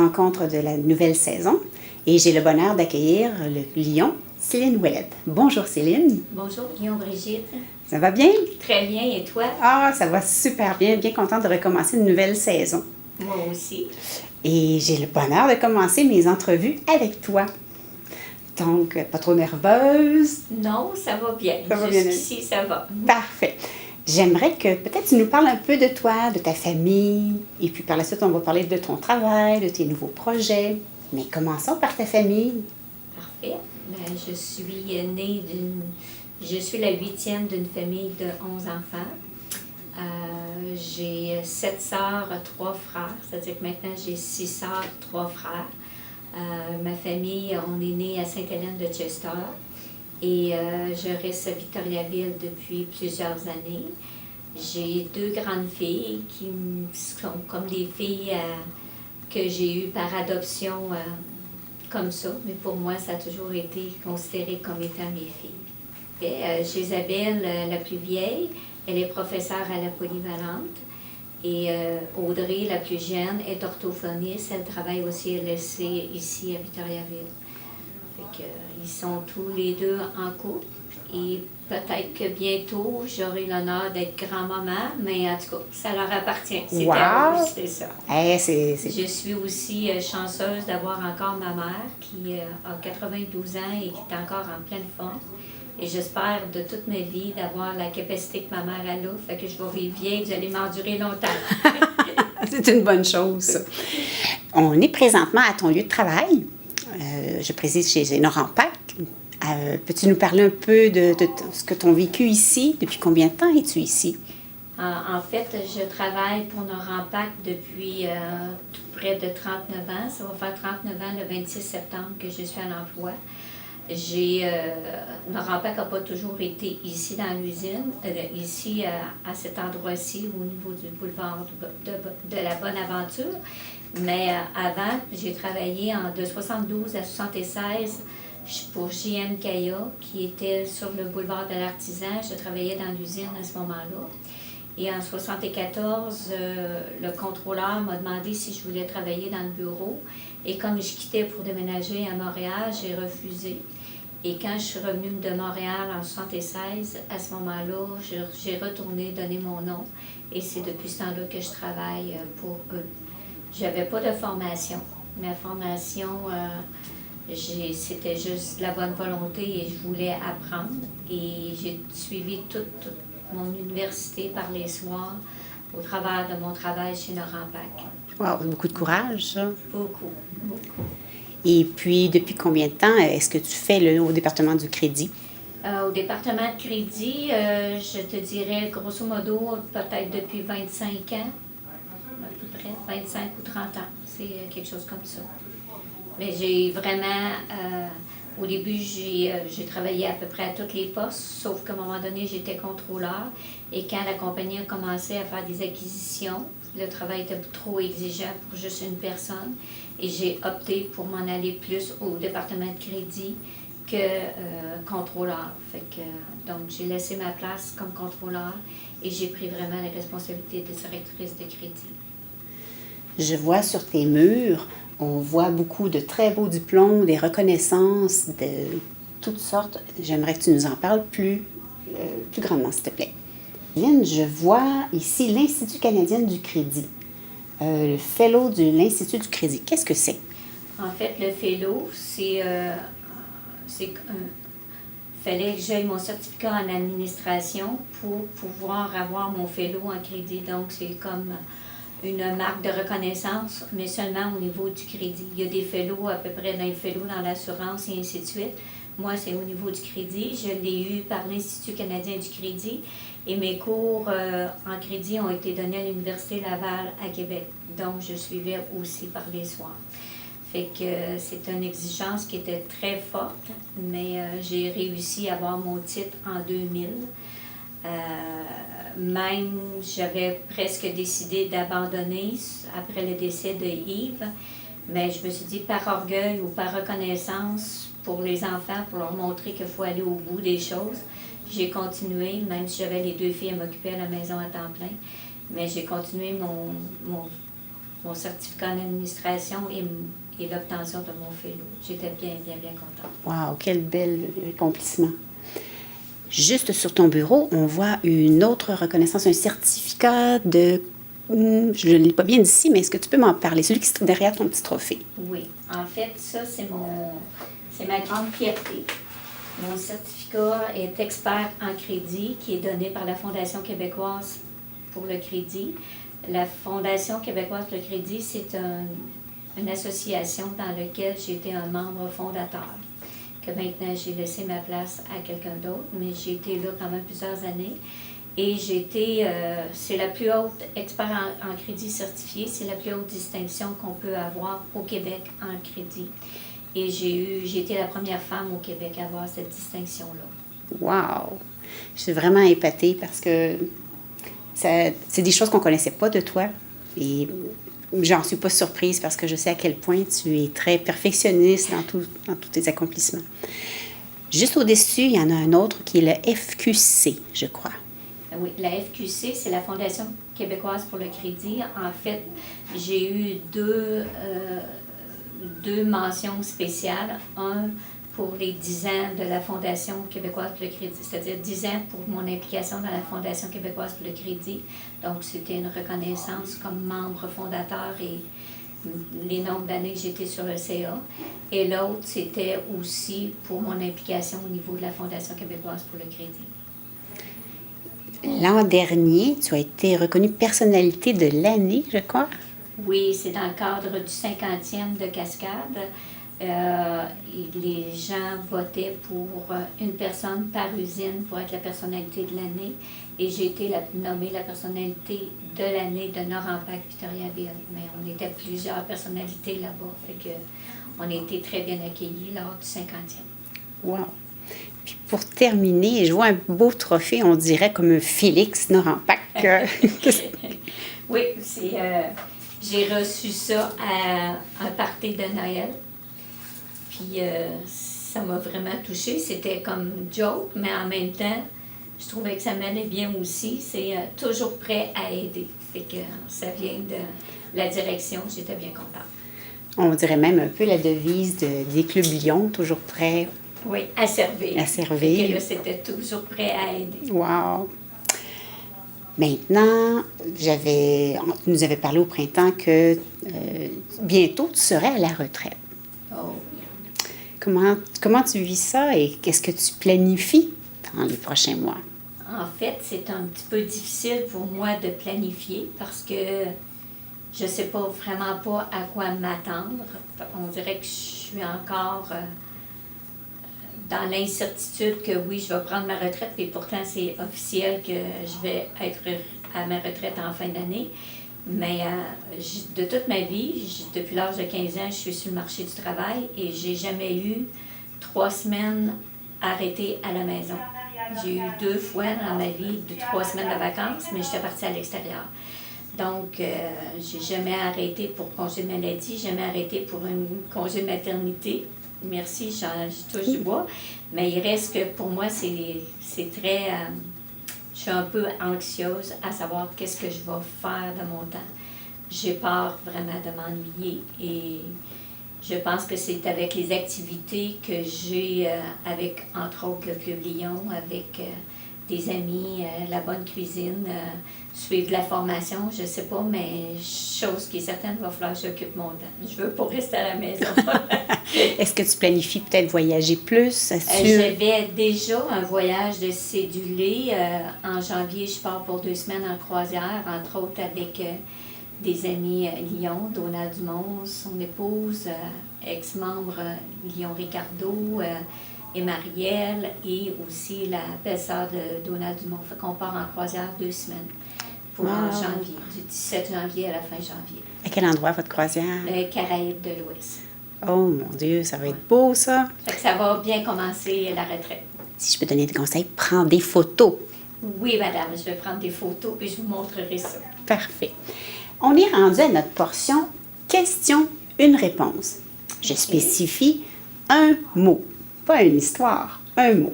rencontre de la nouvelle saison et j'ai le bonheur d'accueillir le lion, Céline Ouellette. Bonjour Céline. Bonjour Guillaume Brigitte. Ça va bien? Très bien, et toi? Ah, ça va super bien, bien contente de recommencer une nouvelle saison. Moi aussi. Et j'ai le bonheur de commencer mes entrevues avec toi. Donc, pas trop nerveuse? Non, ça va bien. Ça va bien. Jusqu'ici, ça va. Parfait. J'aimerais que peut-être tu nous parles un peu de toi, de ta famille, et puis par la suite, on va parler de ton travail, de tes nouveaux projets. Mais commençons par ta famille. Parfait. Ben, je suis née Je suis la 8e d'une famille de 11 enfants. J'ai 7 sœurs, 3 frères. C'est-à-dire que maintenant, j'ai 6 sœurs, 3 frères. Ma famille, on est né à Sainte-Hélène de Chester. Et je reste à Victoriaville depuis plusieurs années. J'ai 2 grandes filles qui sont comme des filles que j'ai eues par adoption comme ça. Mais pour moi, ça a toujours été considéré comme étant mes filles. J'ai Isabelle, la plus vieille. Elle est professeure à la polyvalente. Et Audrey, la plus jeune, est orthophoniste. Elle travaille au CLSC ici à Victoriaville. Ils sont tous les deux en couple. Et peut-être que bientôt, j'aurai l'honneur d'être grand-maman, mais en tout cas, ça leur appartient. C'est à eux, c'est ça. Je suis aussi chanceuse d'avoir encore ma mère qui a 92 ans et qui est encore en pleine forme. Et j'espère de toute ma vie d'avoir la capacité que ma mère a là. Fait que je vais vivre vieille, vous allez m'endurer longtemps. C'est une bonne chose. On est présentement à ton lieu de travail. Je préside chez Nord Pâques. Peux-tu nous parler un peu de ce que tu as vécu ici? Depuis combien de temps es-tu ici? En fait, je travaille pour Nord Pâques depuis tout près de 39 ans. Ça va faire 39 ans le 26 septembre que je suis à l'emploi. Nord Pâques n'a pas toujours été ici dans l'usine, ici à cet endroit-ci au niveau du boulevard de la Bonne-Aventure. Mais avant, j'ai travaillé de 72 à 76 pour JM Kaya, qui était sur le boulevard de l'Artisan. Je travaillais dans l'usine à ce moment-là. Et en 74, le contrôleur m'a demandé si je voulais travailler dans le bureau. Et comme je quittais pour déménager à Montréal, j'ai refusé. Et quand je suis revenue de Montréal en 76, à ce moment-là, j'ai retourné donner mon nom. Et c'est depuis ce temps-là que je travaille pour eux. Je n'avais pas de formation. Ma formation, c'était juste de la bonne volonté et je voulais apprendre. Et j'ai suivi toute mon université par les soirs au travers de mon travail chez Nord Pâques. Wow, beaucoup de courage, ça. Beaucoup. Et puis, depuis combien de temps est-ce que tu fais au département du crédit? Au département de crédit, je te dirais grosso modo peut-être depuis 25 ans, à peu près, 25 ou 30 ans. C'est quelque chose comme ça. Mais j'ai vraiment, au début, j'ai travaillé à peu près à tous les postes, sauf qu'à un moment donné, j'étais contrôleur. Et quand la compagnie a commencé à faire des acquisitions, le travail était trop exigeant pour juste une personne. Et j'ai opté pour m'en aller plus au département de crédit que contrôleur. Donc, j'ai laissé ma place comme contrôleur et j'ai pris vraiment les responsabilités de directrice de crédit. Je vois sur tes murs, on voit beaucoup de très beaux diplômes, des reconnaissances de toutes sortes. J'aimerais que tu nous en parles plus grandement, s'il te plaît. Lynn, je vois ici l'Institut canadien du crédit, le fellow de l'Institut du crédit. Qu'est-ce que c'est? En fait, le fellow, fallait que j'aie mon certificat en administration pour pouvoir avoir mon fellow en crédit. Donc, c'est comme une marque de reconnaissance, mais seulement au niveau du crédit. Il y a des fellows, à peu près 20 fellows dans l'assurance et ainsi de suite. Moi, c'est au niveau du crédit. Je l'ai eu par l'Institut canadien du crédit et mes cours en crédit ont été donnés à l'Université Laval à Québec. Donc, je suivais aussi par les soirs. Fait que c'est une exigence qui était très forte, mais j'ai réussi à avoir mon titre en 2000. Même, j'avais presque décidé d'abandonner après le décès de Yves, mais je me suis dit par orgueil ou par reconnaissance pour les enfants, pour leur montrer qu'il faut aller au bout des choses. J'ai continué, même si j'avais les 2 filles à m'occuper à la maison à temps plein, mais j'ai continué mon certificat en administration et l'obtention de mon fellow. J'étais bien contente. Wow, quel bel accomplissement. Juste sur ton bureau, on voit une autre reconnaissance, un certificat de... Je ne l'ai pas bien d'ici, mais est-ce que tu peux m'en parler? Celui qui se trouve derrière ton petit trophée. Oui, en fait, ça, c'est ma grande fierté. Mon certificat est expert en crédit qui est donné par la Fondation québécoise pour le crédit. La Fondation québécoise pour le crédit, c'est une association dans laquelle j'ai été un membre fondateur. Que maintenant, j'ai laissé ma place à quelqu'un d'autre, mais j'ai été là quand même plusieurs années. Et j'ai été, c'est la plus haute, expert en crédit certifié, c'est la plus haute distinction qu'on peut avoir au Québec en crédit. Et j'ai été la première femme au Québec à avoir cette distinction-là. Wow! Je suis vraiment épatée parce que c'est des choses qu'on ne connaissait pas de toi. Et j'en suis pas surprise parce que je sais à quel point tu es très perfectionniste dans tous tes accomplissements. Juste au-dessus, il y en a un autre qui est le FQC, je crois. Oui, la FQC, c'est la Fondation québécoise pour le crédit. En fait, j'ai eu deux mentions spéciales. Un pour les 10 ans de la Fondation québécoise pour le crédit, c'est-à-dire 10 ans pour mon implication dans la Fondation québécoise pour le crédit. Donc, c'était une reconnaissance comme membre fondateur et les nombres d'années que j'étais sur le CA. Et l'autre, c'était aussi pour mon implication au niveau de la Fondation québécoise pour le crédit. L'an dernier, tu as été reconnue personnalité de l'année, je crois. Oui, c'est dans le cadre du 50e de Cascade. Les gens votaient pour une personne par usine pour être la personnalité de l'année. Et j'ai été nommée la personnalité de l'année de Norampac-Victoriaville. Mais on était plusieurs personnalités là-bas. Fait que on a été très bien accueillis lors du 50e. Wow! Puis pour terminer, je vois un beau trophée, on dirait comme un Félix Norampac. Oui, j'ai reçu ça à un party de Noël. Puis ça m'a vraiment touchée. C'était comme joke, mais en même temps, je trouvais que ça m'allait bien aussi. C'est toujours prêt à aider. Fait que ça vient de la direction. J'étais bien contente. On dirait même un peu la devise des clubs Lyon, toujours prêt. Oui, à servir. À servir. Et là, c'était toujours prêt à aider. Wow! Maintenant, tu nous avais parlé au printemps que bientôt tu serais à la retraite. Oh, Comment tu vis ça et qu'est-ce que tu planifies dans les prochains mois? En fait, c'est un petit peu difficile pour moi de planifier parce que je ne sais vraiment pas à quoi m'attendre. On dirait que je suis encore dans l'incertitude que oui, je vais prendre ma retraite, et pourtant c'est officiel que je vais être à ma retraite en fin d'année. Mais de toute ma vie, depuis l'âge de 15 ans, je suis sur le marché du travail et j'ai jamais eu 3 semaines arrêtées à la maison. J'ai eu 2 fois dans ma vie 3 semaines de vacances, mais j'étais partie à l'extérieur. Donc, j'ai jamais arrêté pour congé de maladie, jamais arrêté pour un congé de maternité. Merci, je touche du bois. Mais il reste que pour moi, c'est très... je suis un peu anxieuse à savoir qu'est-ce que je vais faire de mon temps. J'ai peur vraiment de m'ennuyer et je pense que c'est avec les activités que j'ai avec, entre autres, le Club Lyon, avec des amis, la bonne cuisine, suivre la formation, je ne sais pas, mais chose qui est certaine, il va falloir que j'occupe mon temps. Je ne veux pas rester à la maison. Est-ce que tu planifies peut-être voyager plus? J'avais déjà un voyage de cédulé. En janvier, je pars pour 2 semaines en croisière, entre autres avec des amis Lyon, Donald Dumont, son épouse, ex-membre Lyon Ricardo, et Marielle, et aussi la belle-sœur de Donald Dumont. Fait qu'on part en croisière 2 semaines pour en janvier, du 17 janvier à la fin janvier. À quel endroit, votre croisière? Les Caraïbes de l'Ouest. Oh mon Dieu, ça va être beau, ça. Fait que ça va bien commencer la retraite. Si je peux donner des conseils, prends des photos. Oui, madame, je vais prendre des photos et je vous montrerai ça. Parfait. On est rendu à notre portion question, une réponse. Je spécifie un mot, pas une histoire, un mot.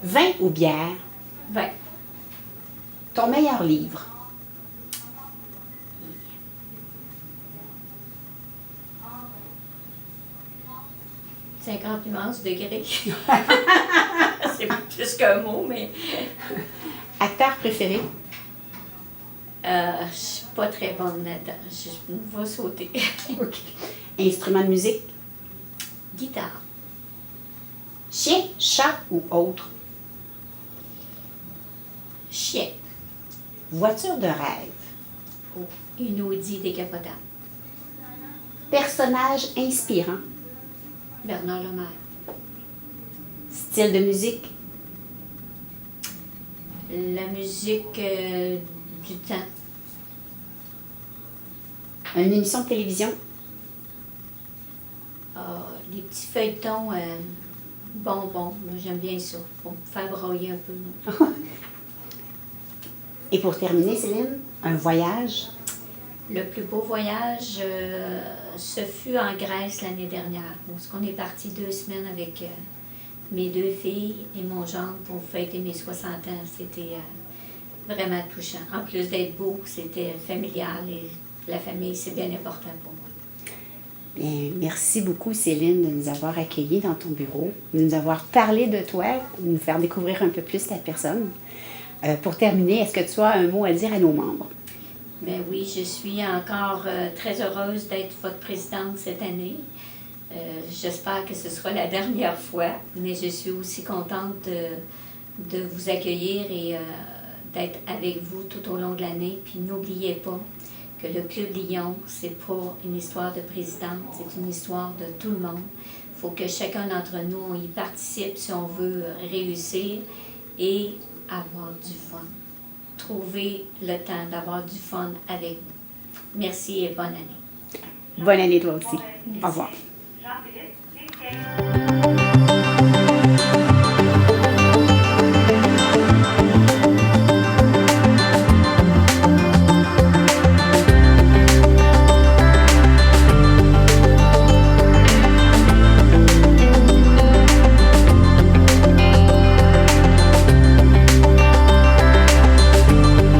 Vin ou bière? Vin. Ton meilleur livre? 50 nuances degrés. C'est plus qu'un mot, mais... Acteur préféré? Je suis pas très bonne là-dedans. Je vais sauter. OK. Instrument de musique? Guitare. Chien, chat ou autre? Chien. Voiture de rêve? Oh, une Audi décapotable. Personnage inspirant? Bernard Lemaire. Style de musique? La musique du temps. Une émission de télévision? Les petits feuilletons bonbons. Moi, j'aime bien ça. Pour me faire broyer un peu. Et pour terminer, Céline, un voyage? Le plus beau voyage, ce fut en Grèce l'année dernière. Parce qu'on est parti 2 semaines avec mes 2 filles et mon gendre pour fêter mes 60 ans. C'était vraiment touchant. En plus d'être beau, c'était familial et la famille, c'est bien important pour moi. Bien, merci beaucoup, Céline, de nous avoir accueillis dans ton bureau, de nous avoir parlé de toi, de nous faire découvrir un peu plus ta personne. Pour terminer, est-ce que tu as un mot à dire à nos membres? Ben oui, je suis encore très heureuse d'être votre présidente cette année. J'espère que ce sera la dernière fois, mais je suis aussi contente de vous accueillir et d'être avec vous tout au long de l'année. Puis n'oubliez pas que le Club Lion, c'est pas une histoire de présidente, c'est une histoire de tout le monde. Il faut que chacun d'entre nous, on y participe si on veut réussir et avoir du fun. Trouver le temps d'avoir du fun avec nous. Merci et bonne année. Bonne année toi aussi. Merci. Au revoir. Jean-Philippe,